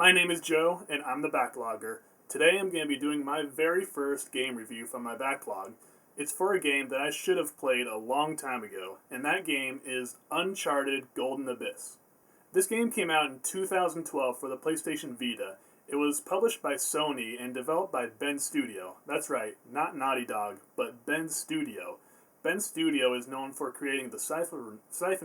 My name is Joe, and I'm the Backlogger. Today I'm going to be doing my very first game review from my backlog. It's for a game that I should have played a long time ago, and that game is Uncharted Golden Abyss. This game came out in 2012 for the PlayStation Vita. It was published by Sony and developed by Ben Studio. That's right, not Naughty Dog, but Ben Studio. Ben Studio is known for creating the Siphon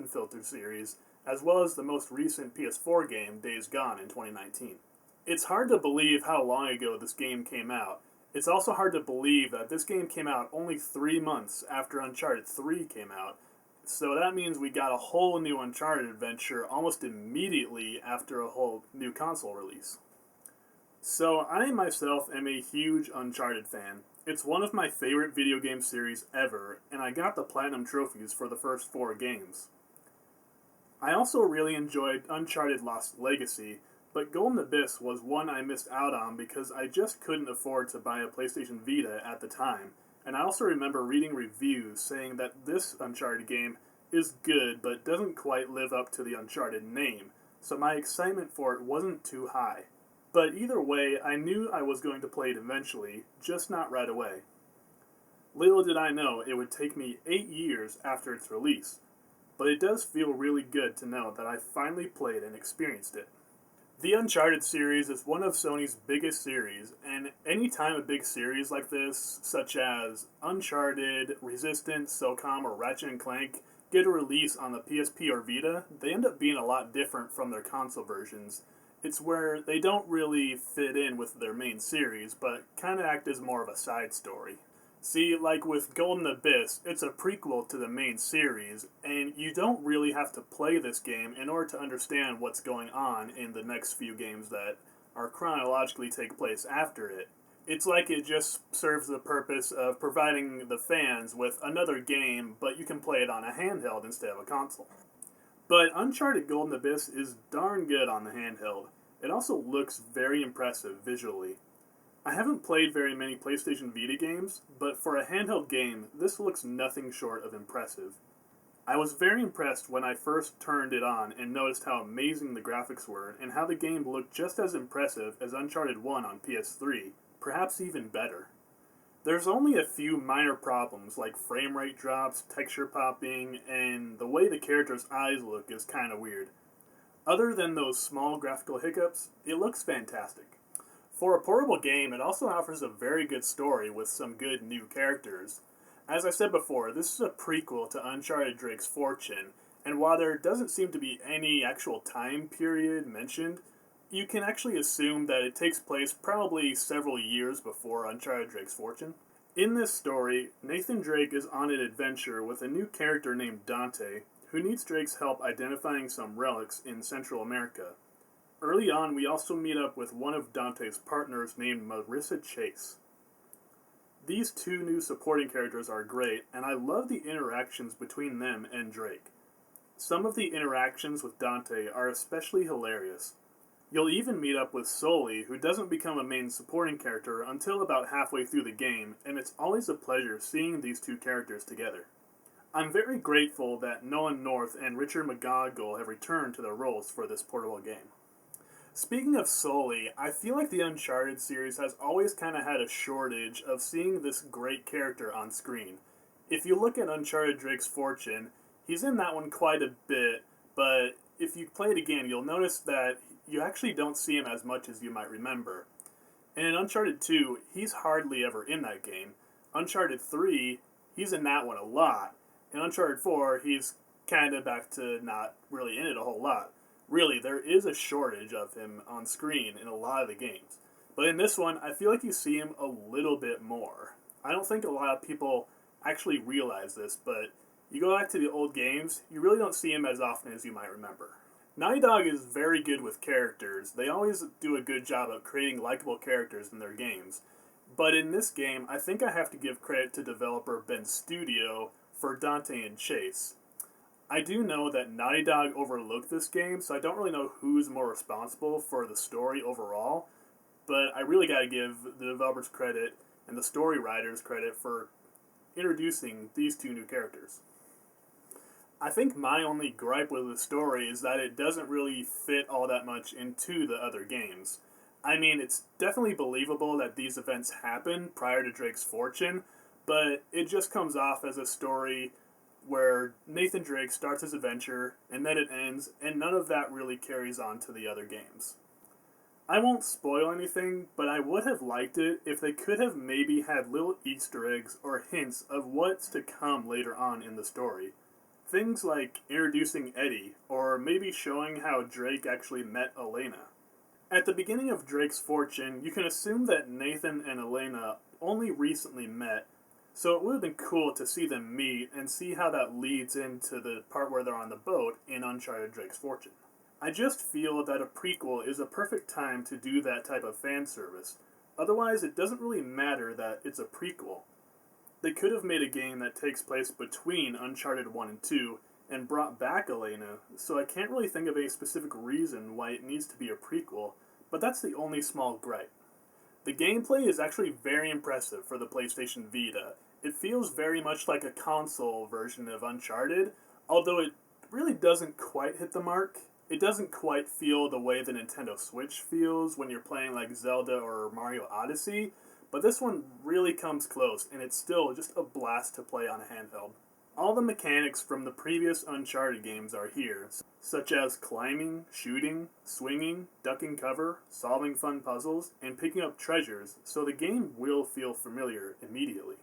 Filter series, as well as the most recent PS4 game, Days Gone, in 2019. It's hard to believe how long ago this game came out. It's also hard to believe that this game came out only 3 months after Uncharted 3 came out, so that means we got a whole new Uncharted adventure almost immediately after a whole new console release. So I myself am a huge Uncharted fan. It's one of my favorite video game series ever, and I got the Platinum trophies for the first 4 games. I also really enjoyed Uncharted Lost Legacy, but Golden Abyss was one I missed out on because I just couldn't afford to buy a PlayStation Vita at the time, and I also remember reading reviews saying that this Uncharted game is good but doesn't quite live up to the Uncharted name, so my excitement for it wasn't too high. But either way, I knew I was going to play it eventually, just not right away. Little did I know it would take me 8 years after its release, but it does feel really good to know that I finally played and experienced it. The Uncharted series is one of Sony's biggest series, and anytime a big series like this, such as Uncharted, Resistance, SOCOM, or Ratchet & Clank, get a release on the PSP or Vita, they end up being a lot different from their console versions. It's where they don't really fit in with their main series, but kind of act as more of a side story. See, like with Golden Abyss, it's a prequel to the main series, and you don't really have to play this game in order to understand what's going on in the next few games that are chronologically take place after it. It's like it just serves the purpose of providing the fans with another game, but you can play it on a handheld instead of a console. But Uncharted Golden Abyss is darn good on the handheld. It also looks very impressive visually. I haven't played very many PlayStation Vita games, but for a handheld game, this looks nothing short of impressive. I was very impressed when I first turned it on and noticed how amazing the graphics were and how the game looked just as impressive as Uncharted 1 on PS3, perhaps even better. There's only a few minor problems like frame rate drops, texture popping, and the way the character's eyes look is kinda weird. Other than those small graphical hiccups, it looks fantastic. For a portable game, it also offers a very good story with some good new characters. As I said before, this is a prequel to Uncharted Drake's Fortune, and while there doesn't seem to be any actual time period mentioned, you can actually assume that it takes place probably several years before Uncharted Drake's Fortune. In this story, Nathan Drake is on an adventure with a new character named Dante, who needs Drake's help identifying some relics in Central America. Early on, we also meet up with one of Dante's partners named Marissa Chase. These 2 new supporting characters are great, and I love the interactions between them and Drake. Some of the interactions with Dante are especially hilarious. You'll even meet up with Sully, who doesn't become a main supporting character until about halfway through the game, and it's always a pleasure seeing these 2 characters together. I'm very grateful that Nolan North and Richard McGonigal have returned to their roles for this portable game. Speaking of Sully, I feel like the Uncharted series has always kind of had a shortage of seeing this great character on screen. If you look at Uncharted Drake's Fortune, he's in that one quite a bit, but if you play it again, you'll notice that you actually don't see him as much as you might remember. And in Uncharted 2, he's hardly ever in that game. Uncharted 3, he's in that one a lot. In Uncharted 4, he's kind of back to not really in it a whole lot. Really, there is a shortage of him on screen in a lot of the games. But in this one, I feel like you see him a little bit more. I don't think a lot of people actually realize this, but you go back to the old games, you really don't see him as often as you might remember. Naughty Dog is very good with characters. They always do a good job of creating likable characters in their games. But in this game, I think I have to give credit to developer Ben Studio for Dante and Chase. I do know that Naughty Dog overlooked this game, so I don't really know who's more responsible for the story overall, but I really gotta give the developers credit and the story writers credit for introducing these 2 new characters. I think my only gripe with the story is that it doesn't really fit all that much into the other games. I mean, it's definitely believable that these events happen prior to Drake's fortune, but it just comes off as a story where Nathan Drake starts his adventure and then it ends, and none of that really carries on to the other games. I won't spoil anything, but I would have liked it if they could have maybe had little Easter eggs or hints of what's to come later on in the story. Things like introducing Eddie, or maybe showing how Drake actually met Elena. At the beginning of Drake's fortune, you can assume that Nathan and Elena only recently met, so it would have been cool to see them meet and see how that leads into the part where they're on the boat in Uncharted Drake's Fortune. I just feel that a prequel is a perfect time to do that type of fan service. Otherwise, it doesn't really matter that it's a prequel. They could have made a game that takes place between Uncharted 1 and 2 and brought back Elena, so I can't really think of a specific reason why it needs to be a prequel, but that's the only small gripe. The gameplay is actually very impressive for the PlayStation Vita. It feels very much like a console version of Uncharted, although it really doesn't quite hit the mark. It doesn't quite feel the way the Nintendo Switch feels when you're playing like Zelda or Mario Odyssey, but this one really comes close, and it's still just a blast to play on a handheld. All the mechanics from the previous Uncharted games are here, such as climbing, shooting, swinging, ducking cover, solving fun puzzles, and picking up treasures, so the game will feel familiar immediately.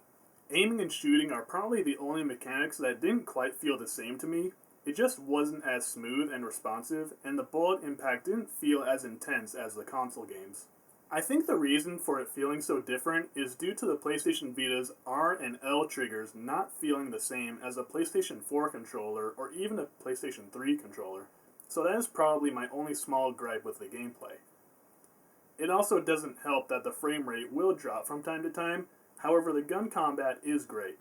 Aiming and shooting are probably the only mechanics that didn't quite feel the same to me. It just wasn't as smooth and responsive, and the bullet impact didn't feel as intense as the console games. I think the reason for it feeling so different is due to the PlayStation Vita's R and L triggers not feeling the same as a PlayStation 4 controller or even a PlayStation 3 controller, so that is probably my only small gripe with the gameplay. It also doesn't help that the frame rate will drop from time to time, however the gun combat is great.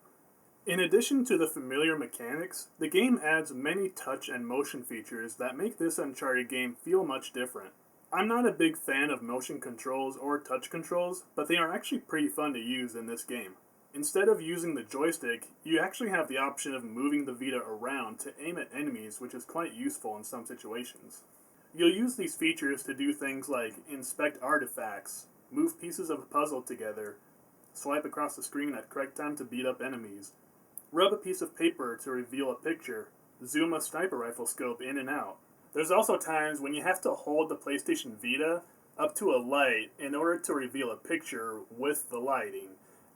In addition to the familiar mechanics, the game adds many touch and motion features that make this Uncharted game feel much different. I'm not a big fan of motion controls or touch controls, but they are actually pretty fun to use in this game. Instead of using the joystick, you actually have the option of moving the Vita around to aim at enemies, which is quite useful in some situations. You'll use these features to do things like inspect artifacts, move pieces of a puzzle together, swipe across the screen at correct time to beat up enemies, rub a piece of paper to reveal a picture, zoom a sniper rifle scope in and out. There's also times when you have to hold the PlayStation Vita up to a light in order to reveal a picture with the lighting.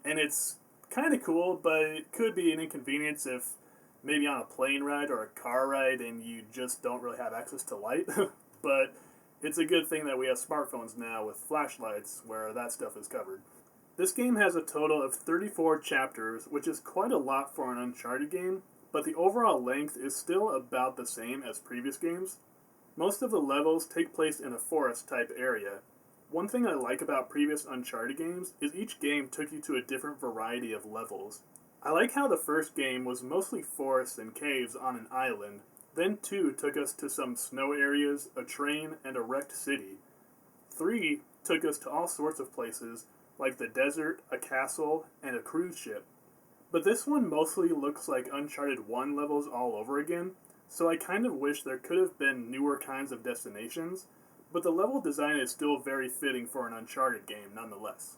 And it's kind of cool, but it could be an inconvenience if maybe on a plane ride or a car ride and you just don't really have access to light. But it's a good thing that we have smartphones now with flashlights where that stuff is covered. This game has a total of 34 chapters, which is quite a lot for an Uncharted game, but the overall length is still about the same as previous games. Most of the levels take place in a forest-type area. One thing I like about previous Uncharted games is each game took you to a different variety of levels. I like how the first game was mostly forests and caves on an island, then 2 took us to some snow areas, a train, and a wrecked city. 3 took us to all sorts of places, like the desert, a castle, and a cruise ship. But this one mostly looks like Uncharted 1 levels all over again, so I kind of wish there could have been newer kinds of destinations, but the level design is still very fitting for an Uncharted game nonetheless.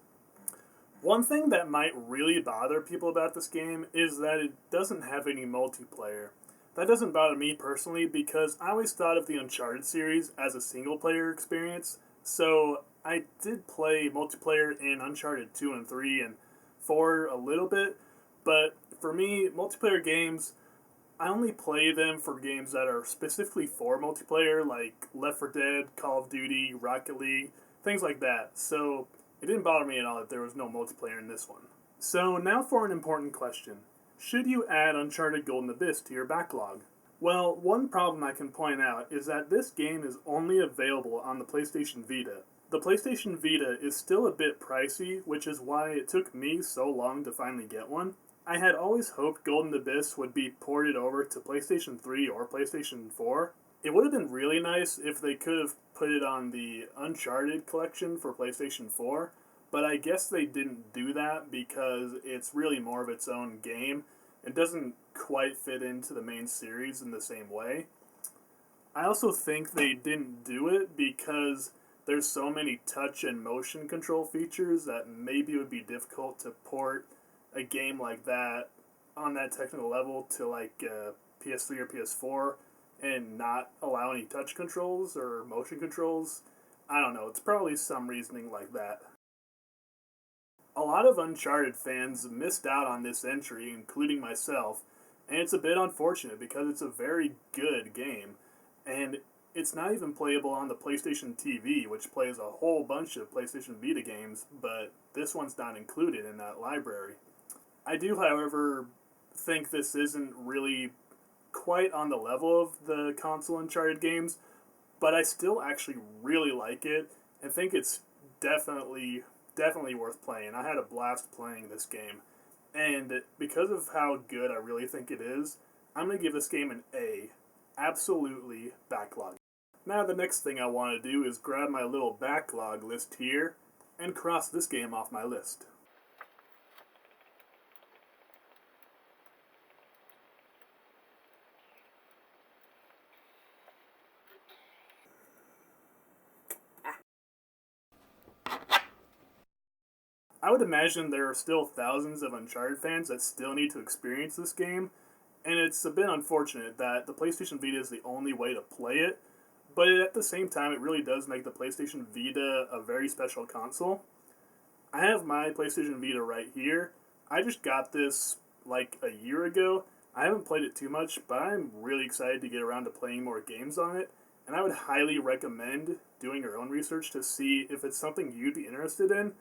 One thing that might really bother people about this game is that it doesn't have any multiplayer. That doesn't bother me personally because I always thought of the Uncharted series as a single-player experience, so I did play multiplayer in Uncharted 2 and 3 and 4 a little bit, but for me, multiplayer games, I only play them for games that are specifically for multiplayer, like Left 4 Dead, Call of Duty, Rocket League, things like that. So it didn't bother me at all that there was no multiplayer in this one. So now for an important question. Should you add Uncharted Golden Abyss to your backlog? Well, one problem I can point out is that this game is only available on the PlayStation Vita. The PlayStation Vita is still a bit pricey, which is why it took me so long to finally get one. I had always hoped Golden Abyss would be ported over to PlayStation 3 or PlayStation 4. It would have been really nice if they could have put it on the Uncharted collection for PlayStation 4, but I guess they didn't do that because it's really more of its own game, It doesn't quite fit into the main series in the same way. I also think they didn't do it because there's so many touch and motion control features that maybe it would be difficult to port a game like that on that technical level to like PS3 or PS4 and not allow any touch controls or motion controls. I don't know, it's probably some reasoning like that. A lot of Uncharted fans missed out on this entry, including myself, and it's a bit unfortunate because it's a very good game, and it's not even playable on the PlayStation TV, which plays a whole bunch of PlayStation Vita games, but this one's not included in that library. I do, however, think this isn't really quite on the level of the console Uncharted games, but I still actually really like it and think it's definitely worth playing. I had a blast playing this game, and because of how good I really think it is, I'm going to give this game an A. Absolutely backlog. Now the next thing I want to do is grab my little backlog list here and cross this game off my list. I would imagine there are still thousands of Uncharted fans that still need to experience this game, and it's a bit unfortunate that the PlayStation Vita is the only way to play it, but at the same time, it really does make the PlayStation Vita a very special console. I have my PlayStation Vita right here. I just got this like a year ago. I haven't played it too much, but I'm really excited to get around to playing more games on it, and I would highly recommend doing your own research to see if it's something you'd be interested in.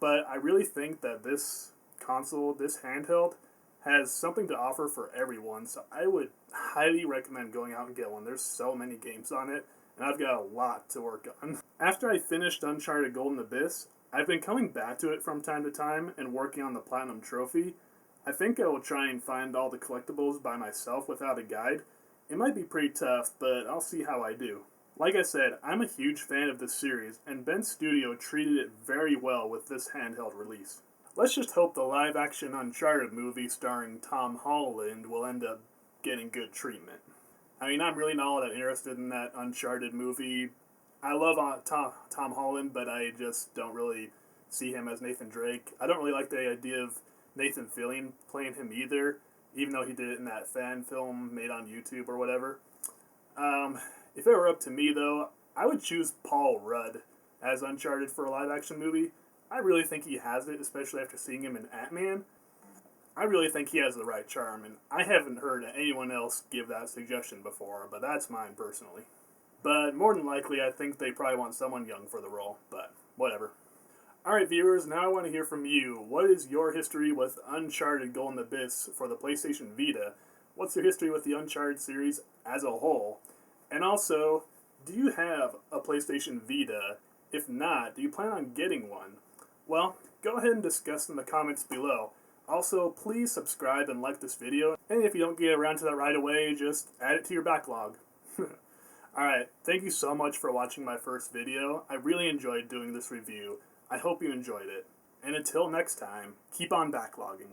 But I really think that this console, this handheld, has something to offer for everyone, so I would highly recommend going out and get one. There's so many games on it, and I've got a lot to work on. After I finished Uncharted Golden Abyss, I've been coming back to it from time to time and working on the Platinum Trophy. I think I will try and find all the collectibles by myself without a guide. It might be pretty tough, but I'll see how I do. Like I said, I'm a huge fan of this series, and Ben Studio treated it very well with this handheld release. Let's just hope the live-action Uncharted movie starring Tom Holland will end up getting good treatment. I mean, I'm really not all that interested in that Uncharted movie. I love Tom Holland, but I just don't really see him as Nathan Drake. I don't really like the idea of Nathan Fillion playing him either, even though he did it in that fan film made on YouTube or whatever. If it were up to me, though, I would choose Paul Rudd as Uncharted for a live-action movie. I really think he has it, especially after seeing him in Ant-Man. I really think he has the right charm, and I haven't heard anyone else give that suggestion before, but that's mine personally. But more than likely, I think they probably want someone young for the role, but whatever. Alright viewers, now I want to hear from you. What is your history with Uncharted Golden Abyss for the PlayStation Vita? What's your history with the Uncharted series as a whole? And also, do you have a PlayStation Vita? If not, do you plan on getting one? Well, go ahead and discuss in the comments below. Also, please subscribe and like this video, and if you don't get around to that right away, just add it to your backlog. Alright, thank you so much for watching my first video. I really enjoyed doing this review. I hope you enjoyed it. And until next time, keep on backlogging.